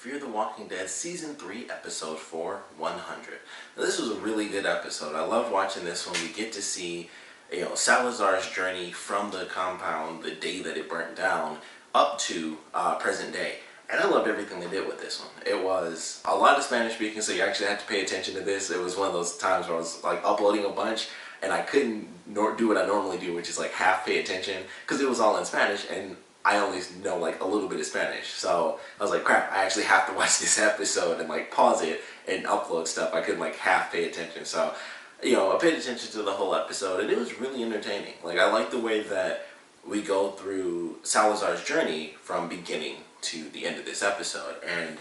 Fear the Walking Dead Season 3, Episode 4, 100. Now, this was a really good episode. I loved watching this one. We get to see, Salazar's journey from the compound the day that it burnt down up to present day. And I loved everything they did with this one. It was a lot of Spanish speaking, so you actually had to pay attention to this. It was one of those times where I was like uploading a bunch and I couldn't do what I normally do, which is like half pay attention, because it was all in Spanish and I only know like a little bit of Spanish. So I was like, crap, I actually have to watch this episode and like pause it and upload stuff. I couldn't like half pay attention. So, I paid attention to the whole episode and it was really entertaining. Like, I like the way that we go through Salazar's journey from beginning to the end of this episode. And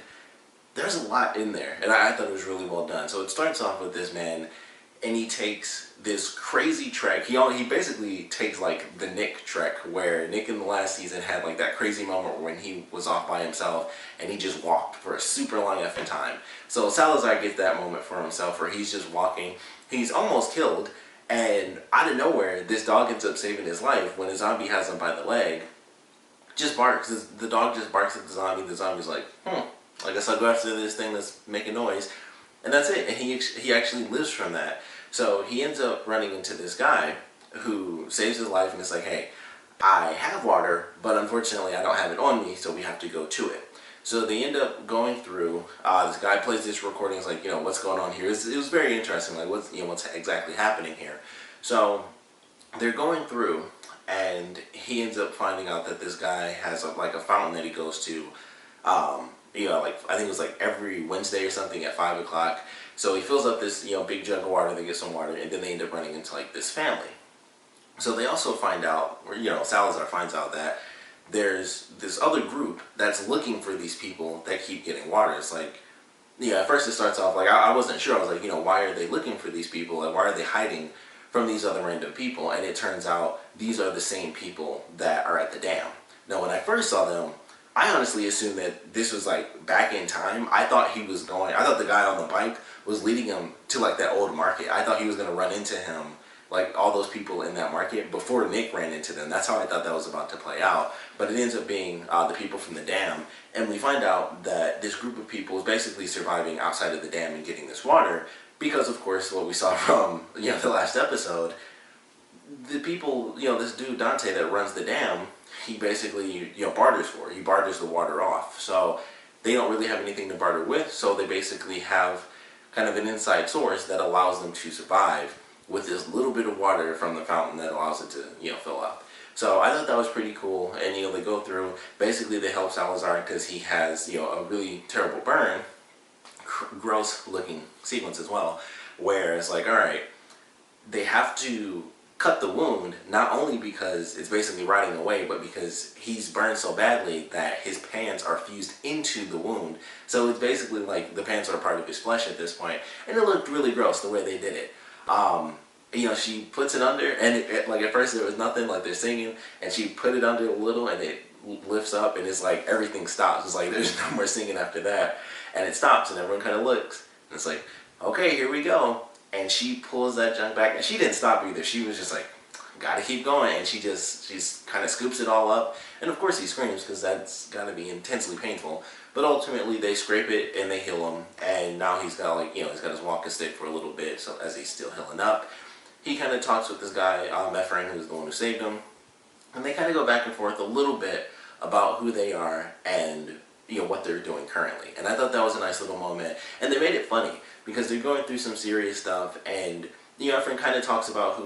there's a lot in there and I thought it was really well done. So it starts off with this man and he takes this crazy trek. He basically takes like the Nick trek, where Nick in the last season had like that crazy moment when he was off by himself and he just walked for a super long effing time. So Salazar gets that moment for himself where he's just walking. He's almost killed, and out of nowhere, this dog ends up saving his life when a zombie has him by the leg. Just barks. The dog just barks at the zombie. The zombie's like, I guess I'll go after this thing that's making noise. And that's it. And he actually lives from that. So he ends up running into this guy who saves his life and is like, hey, I have water, but unfortunately I don't have it on me, so we have to go to it. So they end up going through, this guy plays this recording, it's like, what's going on here? It was very interesting, like what's exactly happening here. So they're going through and he ends up finding out that this guy has a fountain that he goes to, I think it was like every Wednesday or something at 5 o'clock. So he fills up this, big jug of water, they get some water, and then they end up running into like this family. So they also find out, or Salazar finds out that there's this other group that's looking for these people that keep getting water. It's like, at first it starts off like, I wasn't sure. I was like, why are they looking for these people? Like, why are they hiding from these other random people? And it turns out these are the same people that are at the dam. Now, when I first saw them, I honestly assumed that this was like back in time. I thought the guy on the bike was leading him to like that old market. I thought he was going to run into him, like all those people in that market, before Nick ran into them. That's how I thought that was about to play out. But it ends up being the people from the dam. And we find out that this group of people is basically surviving outside of the dam and getting this water because, of course, what we saw from the last episode, the people, this dude Dante that runs the dam, he basically, barters for it. He barters the water off. So they don't really have anything to barter with, so they basically have kind of an inside source that allows them to survive with this little bit of water from the fountain that allows it to, fill up. So I thought that was pretty cool. And, they go through, basically they help Salazar because he has, a really terrible burn, gross looking sequence as well, where it's like, all right, they have to cut the wound, not only because it's basically rotting away, but because he's burned so badly that his pants are fused into the wound. So it's basically like the pants are a part of his flesh at this point. And it looked really gross the way they did it. She puts it under, and like at first there was nothing, like they're singing, and she put it under a little, and it lifts up, and it's like everything stops. It's like there's no more singing after that. And it stops, and everyone kind of looks. And it's like, okay, here we go. And she pulls that junk back, and she didn't stop either. She was just like, gotta keep going, and she kind of scoops it all up. And of course he screams, because that's gotta be intensely painful. But ultimately they scrape it and they heal him, and now he's got he's got his walking stick for a little bit, so as he's still healing up. He kind of talks with this guy, Ephraim, who's the one who saved him, and they kind of go back and forth a little bit about who they are and what they're doing currently. And I thought that was a nice little moment, and they made it funny because they're going through some serious stuff, and Ephraim kind of talks about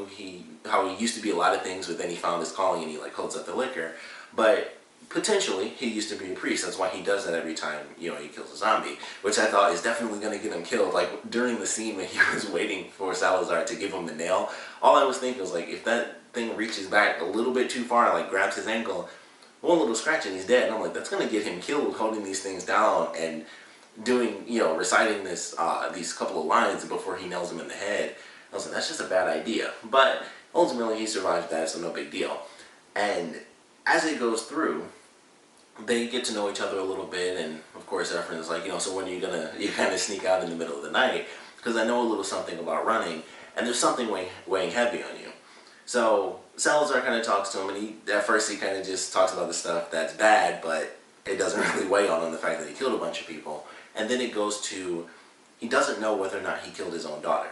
how he used to be a lot of things, but then he found his calling and he like holds up the liquor. But potentially he used to be a priest. That's why he does that every time he kills a zombie, which I thought is definitely going to get him killed. Like during the scene when he was waiting for Salazar to give him the nail, all I was thinking was like, if that thing reaches back a little bit too far, like grabs his ankle, one little scratch and he's dead. And I'm like, that's going to get him killed holding these things down and doing, reciting these couple of lines before he nails him in the head. I was like, that's just a bad idea. But ultimately he survives that, so no big deal. And as it goes through, they get to know each other a little bit, and of course Ephraim's like, so when are you kind of sneak out in the middle of the night? Because I know a little something about running, and there's something weighing heavy on you. So Salazar kind of talks to him, and at first he kind of just talks about the stuff that's bad, but it doesn't really weigh on him, the fact that he killed a bunch of people. And then it goes to, he doesn't know whether or not he killed his own daughter,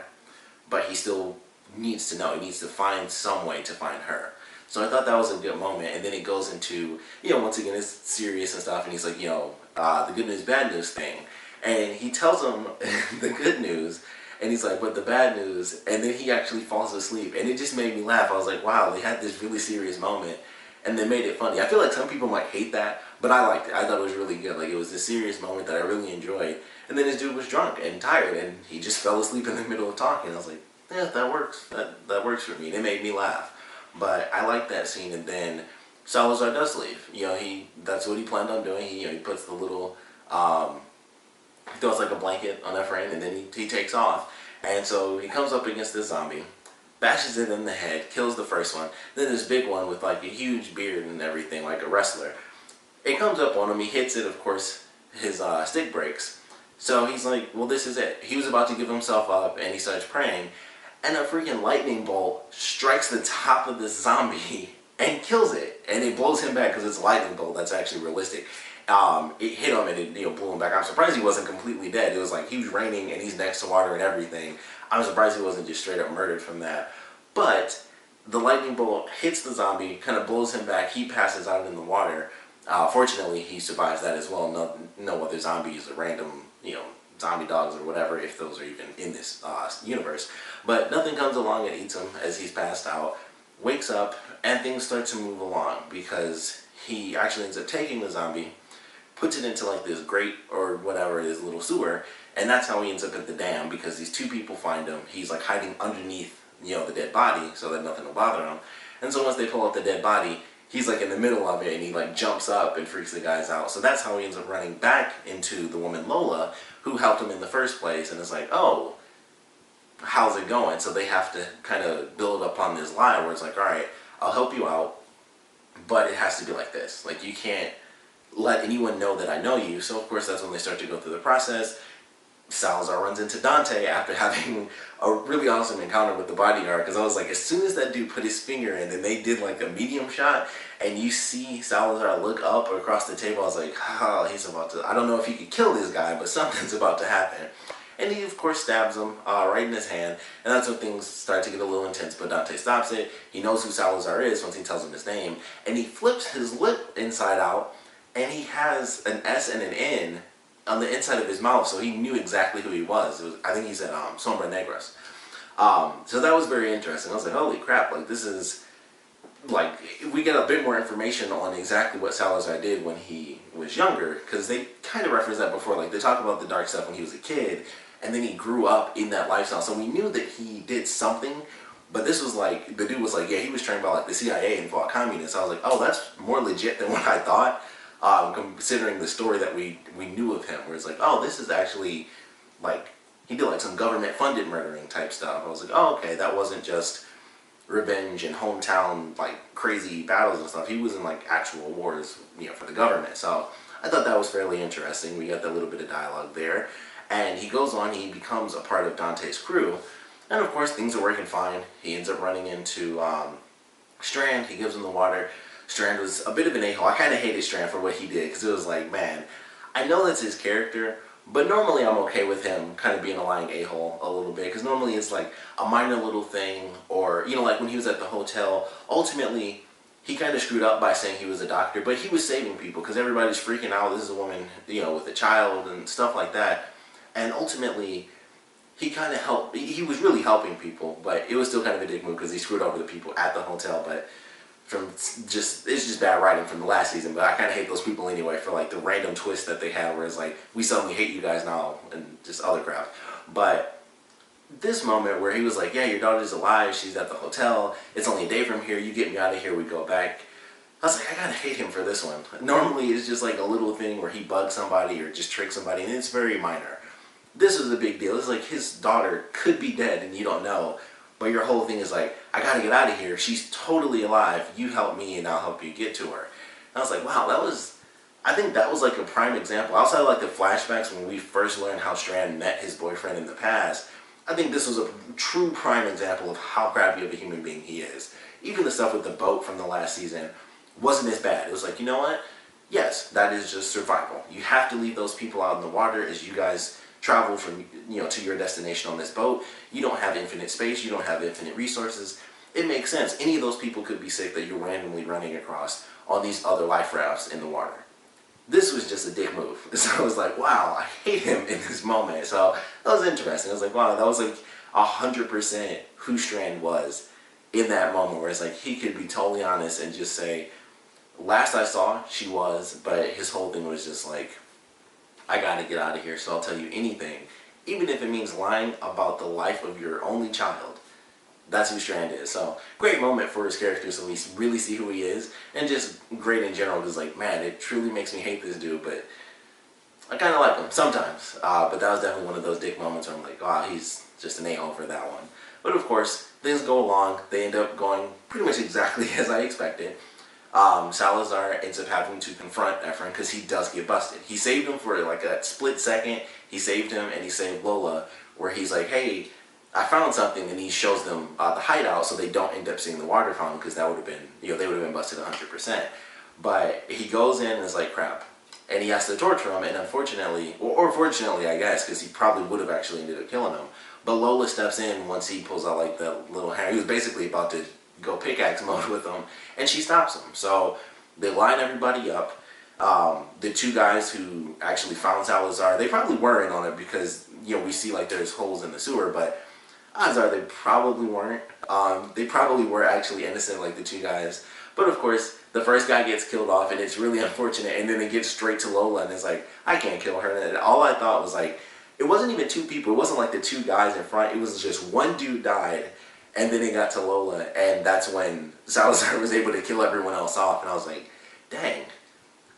but he still needs to know. He needs to find some way to find her. So I thought that was a good moment. And then it goes into, once again, it's serious and stuff. And he's like, the good news, bad news thing. And he tells him the good news. And he's like, but the bad news. And then he actually falls asleep. And it just made me laugh. I was like, wow, they had this really serious moment. And they made it funny. I feel like some people might hate that, but I liked it. I thought it was really good. Like, it was a serious moment that I really enjoyed. And then this dude was drunk and tired, and he just fell asleep in the middle of talking. I was like, yeah, that works. That works for me. And it made me laugh. But I liked that scene. And then Salazar does leave. That's what he planned on doing. He puts the little, he throws like a blanket on that frame, and then he takes off. And so he comes up against this zombie, bashes it in the head, kills the first one. Then this big one with like a huge beard and everything, like a wrestler. It comes up on him, he hits it, of course, his stick breaks. So he's like, well, this is it. He was about to give himself up, and he starts praying, and a freaking lightning bolt strikes the top of this zombie and kills it. And it blows him back, because it's a lightning bolt that's actually realistic. It hit him and it blew him back. I'm surprised he wasn't completely dead. It was like he was raining and he's next to water and everything. I'm surprised he wasn't just straight up murdered from that. But the lightning bolt hits the zombie, kind of blows him back. He passes out in the water. Fortunately, he survives that as well. No other zombies or random, zombie dogs or whatever, if those are even in this universe. But nothing comes along and eats him as he's passed out. Wakes up, and things start to move along, because he actually ends up taking the zombie, puts it into like this grate or whatever, this little sewer, and that's how he ends up at the dam, because these two people find him. He's like hiding underneath, the dead body, so that nothing will bother him. And so once they pull up the dead body, he's like in the middle of it, and he like jumps up and freaks the guys out. So that's how he ends up running back into the woman Lola, who helped him in the first place, and it's like, oh, how's it going? So they have to kind of build upon this lie where it's like, all right, I'll help you out, but it has to be like this. Like, you can't let anyone know that I know you. So of course that's when they start to go through the process. Salazar runs into Dante after having a really awesome encounter with the bodyguard, because I was like, as soon as that dude put his finger in and they did like a medium shot and you see Salazar look up across the table, I was like, oh, he's about to, I don't know if he could kill this guy, but something's about to happen. And he of course stabs him right in his hand, and that's when things start to get a little intense, but Dante stops it. He knows who Salazar is once he tells him his name, and he flips his lip inside out, and he has an S and an N on the inside of his mouth, so he knew exactly who he was. I think he said Sombra Negras. So that was very interesting. I was like, holy crap, like this is, like, we get a bit more information on exactly what Salazar did when he was younger, because they kind of referenced that before. Like, they talk about the dark stuff when he was a kid, and then he grew up in that lifestyle. So we knew that he did something, but this was like, the dude was like, yeah, he was trained by like the CIA and fought communists. I was like, oh, that's more legit than what I thought. Considering the story that we knew of him, where it's like, oh, this is actually, like, he did like some government-funded murdering type stuff. I was like, oh, okay, that wasn't just revenge and hometown, like, crazy battles and stuff. He was in, like, actual wars, for the government. So I thought that was fairly interesting. We got that little bit of dialogue there. And he goes on, he becomes a part of Dante's crew. And, of course, things are working fine. He ends up running into Strand. He gives him the water. Strand was a bit of an a-hole. I kind of hated Strand for what he did, because it was like, man, I know that's his character, but normally I'm okay with him kind of being a lying a-hole a little bit, because normally it's like a minor little thing, or, like when he was at the hotel, ultimately he kind of screwed up by saying he was a doctor, but he was saving people, because everybody's freaking out. This is a woman, with a child and stuff like that, and ultimately he kind of helped. He was really helping people, but it was still kind of a dick move, because he screwed over the people at the hotel. But it's just bad writing from the last season, but I kind of hate those people anyway for like the random twist that they have where it's like, we suddenly hate you guys now and just other crap. But this moment where he was like, yeah, your daughter's alive, she's at the hotel, it's only a day from here, you get me out of here, we go back. I was like, I gotta hate him for this one. Normally it's just like a little thing where he bugs somebody or just tricks somebody, and it's very minor. This was a big deal. It's like his daughter could be dead and you don't know. But your whole thing is like, I gotta get out of here. She's totally alive. You help me and I'll help you get to her. And I was like, wow, I think that was like a prime example. Outside of like the flashbacks when we first learned how Strand met his boyfriend in the past, I think this was a true prime example of how crappy of a human being he is. Even the stuff with the boat from the last season wasn't as bad. It was like, you know what? yes, that is just survival. You have to leave those people out in the water as you guys travel from, to your destination on this boat. You don't have infinite space. You don't have infinite resources. It makes sense. Any of those people could be sick that you're randomly running across on these other life rafts in the water. This was just a dick move. So I was like, wow, I hate him in this moment. So that was interesting. I was like, wow, that was like 100% who Strand was in that moment, where it's like he could be totally honest and just say, last I saw, she was, but his whole thing was just like, I gotta get out of here, so I'll tell you anything, even if it means lying about the life of your only child. That's who Strand is. So great moment for his character, so we really see who he is, and just great in general, because like, man, it truly makes me hate this dude, but I kind of like him sometimes. But that was definitely one of those dick moments where I'm like, oh, he's just an a-hole for that one. But of course, things go along. They end up going pretty much exactly as I expected. Salazar ends up having to confront Efren because he does get busted. He saved him for like a split second. He saved him and he saved Lola, where he's like, hey, I found something, and he shows them the hideout so they don't end up seeing the water fountain, because that would have been, they would have been busted 100%. But he goes in and is like, crap. And he has to torture him, and unfortunately, or fortunately, I guess, because he probably would have actually ended up killing him. But Lola steps in once he pulls out like that little hammer. He was basically about to go pickaxe mode with him, and she stops him. So they line everybody up. The two guys who actually found Salazar, they probably were in on it, because we see like there's holes in the sewer, but odds are they probably weren't. They probably were actually innocent, like the two guys. But of course, the first guy gets killed off, and it's really unfortunate, and then it gets straight to Lola, and it's like, I can't kill her. And all I thought was like, it wasn't even two people. It wasn't like the two guys in front. It was just one dude died, and then it got to Lola, and that's when Salazar was able to kill everyone else off. And I was like, dang,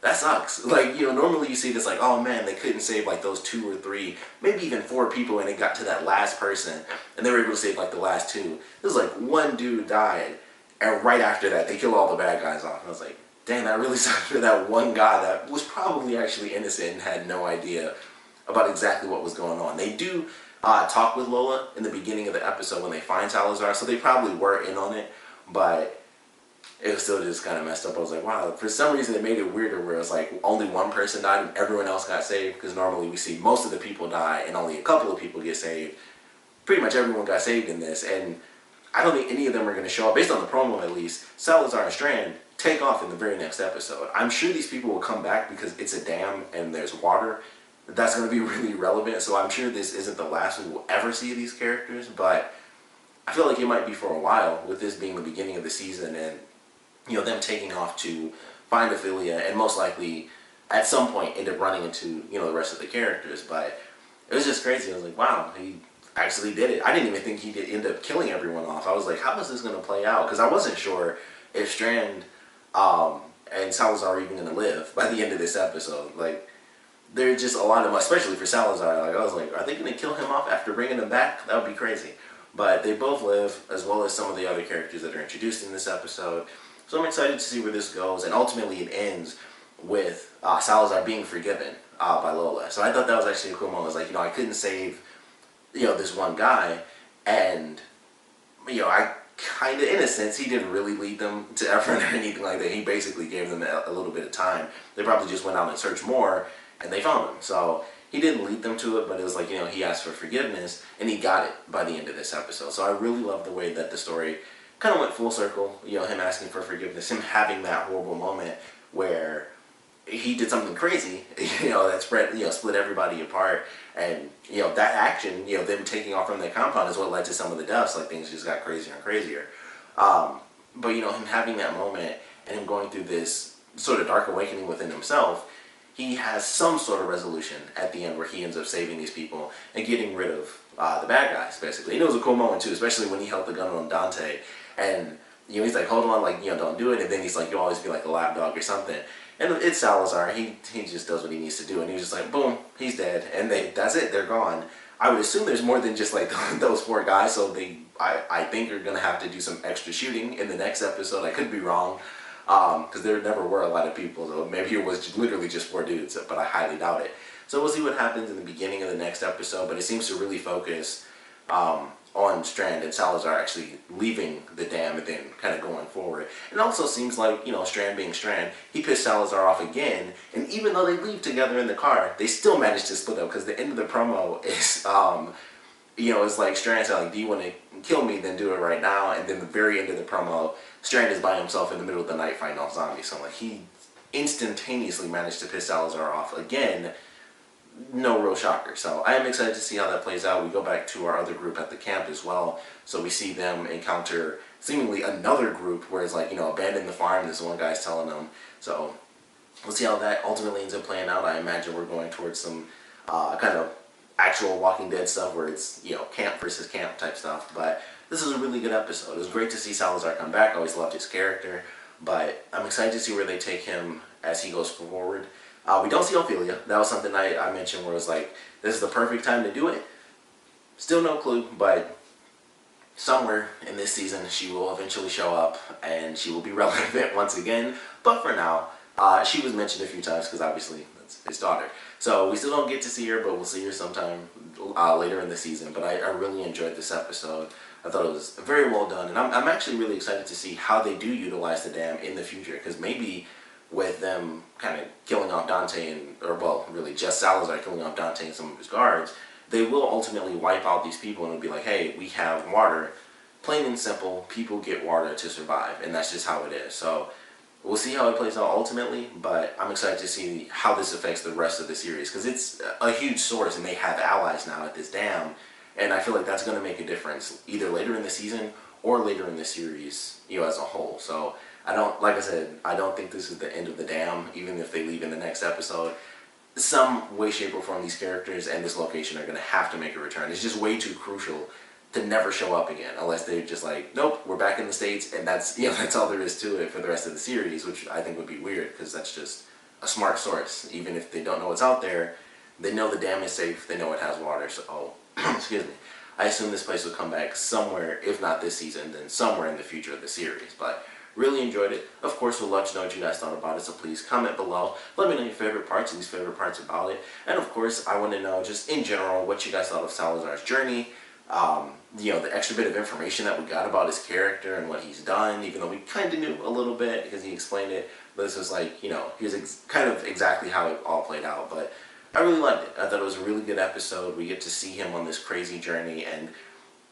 that sucks. Like, normally you see this like, oh man, they couldn't save like those 2 or 3, maybe even 4 people, and it got to that last person, and they were able to save like the last 2. It was like one dude died, and right after that, they kill all the bad guys off. And I was like, dang, that really sucks for that one guy that was probably actually innocent and had no idea about exactly what was going on. They do talk with Lola in the beginning of the episode when they find Salazar, so they probably were in on it, but it was still just kind of messed up. I was like, wow, for some reason it made it weirder, where it was like only one person died and everyone else got saved, because normally we see most of the people die and only a couple of people get saved. Pretty much everyone got saved in this, and I don't think any of them are going to show up, based on the promo at least. Salazar and Strand take off in the very next episode. I'm sure these people will come back because it's a dam and there's water. That's going to be really relevant, so I'm sure this isn't the last we will ever see these characters, but I feel like it might be for a while, with this being the beginning of the season, and them taking off to find Ophelia, and most likely at some point end up running into the rest of the characters. But it was just crazy. I was like, wow, he actually did it. I didn't even think he did end up killing everyone off. I was like, how is this going to play out? Because I wasn't sure if Strand and Salazar are even going to live by the end of this episode. Like, there's just a lot of, especially for Salazar, like I was like, are they going to kill him off after bringing him back? That would be crazy. But they both live, as well as some of the other characters that are introduced in this episode. So I'm excited to see where this goes, and ultimately it ends with Salazar being forgiven by Lola. So I thought that was actually a cool moment. It was like, I couldn't save, this one guy, and, I kind of, in a sense, he didn't really lead them to Efren or anything like that. He basically gave them a little bit of time. They probably just went out and searched more, and they found him. So he didn't lead them to it, but it was like, he asked for forgiveness, and he got it by the end of this episode. So I really love the way that the story kind of went full circle, him asking for forgiveness, him having that horrible moment where he did something crazy, that split everybody apart, and, that action, them taking off from the compound is what led to some of the deaths. Like, things just got crazier and crazier. But, him having that moment and him going through this sort of dark awakening within himself, he has some sort of resolution at the end where he ends up saving these people and getting rid of the bad guys, basically. And it was a cool moment, too, especially when he held the gun on Dante. And, he's like, hold on, like, don't do it. And then he's like, you'll always be like a lapdog or something. And it's Salazar. He just does what he needs to do. And he was just like, boom, he's dead. And that's it. They're gone. I would assume there's more than just, like, those 4 guys. So I think are going to have to do some extra shooting in the next episode. I could be wrong. Because there never were a lot of people. So maybe it was literally just 4 dudes. But I highly doubt it. So we'll see what happens in the beginning of the next episode. But it seems to really focus on Strand and Salazar actually leaving the dam and then kind of going forward. It also seems like, Strand being Strand, he pissed Salazar off again, and even though they leave together in the car, they still manage to split up, because the end of the promo is, it's like Strand said, like, do you want to kill me, then do it right now, and then the very end of the promo, Strand is by himself in the middle of the night fighting off zombies, so like, he instantaneously managed to piss Salazar off again. No real shocker. So I am excited to see how that plays out. We go back to our other group at the camp as well. So we see them encounter seemingly another group where it's like, abandon the farm. This one guy's telling them. So we'll see how that ultimately ends up playing out. I imagine we're going towards some kind of actual Walking Dead stuff where it's, camp versus camp type stuff. But this is a really good episode. It was great to see Salazar come back. I always loved his character. But I'm excited to see where they take him as he goes forward. We don't see Ophelia. That was something I mentioned where it was like, this is the perfect time to do it. Still no clue, but somewhere in this season she will eventually show up and she will be relevant once again. But for now, she was mentioned a few times because obviously that's his daughter. So we still don't get to see her, but we'll see her sometime later in the season. But I really enjoyed this episode. I thought it was very well done. And I'm actually really excited to see how they do utilize the dam in the future, because maybe with them kind of killing off Dante really just Salazar killing off Dante and some of his guards, they will ultimately wipe out these people and it'll be like, hey, we have water. Plain and simple, people get water to survive, and that's just how it is. So we'll see how it plays out ultimately, but I'm excited to see how this affects the rest of the series, because it's a huge source and they have allies now at this dam, and I feel like that's going to make a difference either later in the season or later in the series, as a whole. So I don't think this is the end of the dam, even if they leave in the next episode. Some way, shape, or form, these characters and this location are going to have to make a return. It's just way too crucial to never show up again, unless they're just like, nope, we're back in the States, and that's all there is to it for the rest of the series, which I think would be weird, because that's just a smart source. Even if they don't know what's out there, they know the dam is safe, they know it has water, so, excuse me. I assume this place will come back somewhere, if not this season, then somewhere in the future of the series, but really enjoyed it. Of course, we'd love to know what you guys thought about it, so please comment below. Let me know your favorite parts and least favorite parts about it. And of course, I want to know, just in general, what you guys thought of Salazar's journey. The extra bit of information that we got about his character and what he's done, even though we kind of knew a little bit because he explained it. But this was like, here's kind of exactly how it all played out. But I really liked it. I thought it was a really good episode. We get to see him on this crazy journey and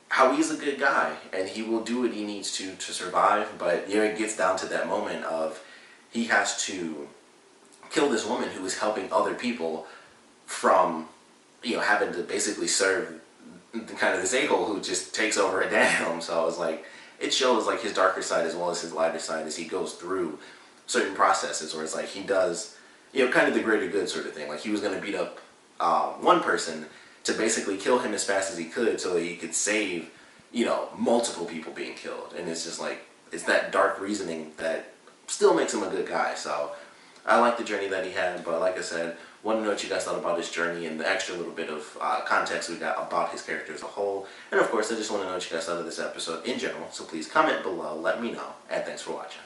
how he's a good guy, and he will do what he needs to survive, but it gets down to that moment of he has to kill this woman who is helping other people from, having to basically serve kind of this a-hole who just takes over a dam. So I was like, it shows like his darker side as well as his lighter side as he goes through certain processes where it's like he does, kind of the greater good sort of thing. Like he was going to beat up one person to basically kill him as fast as he could so that he could save, multiple people being killed. And it's just like, it's that dark reasoning that still makes him a good guy. So I like the journey that he had, but like I said, want to know what you guys thought about his journey and the extra little bit of context we got about his character as a whole. And of course, I just want to know what you guys thought of this episode in general, so please comment below, let me know, and thanks for watching.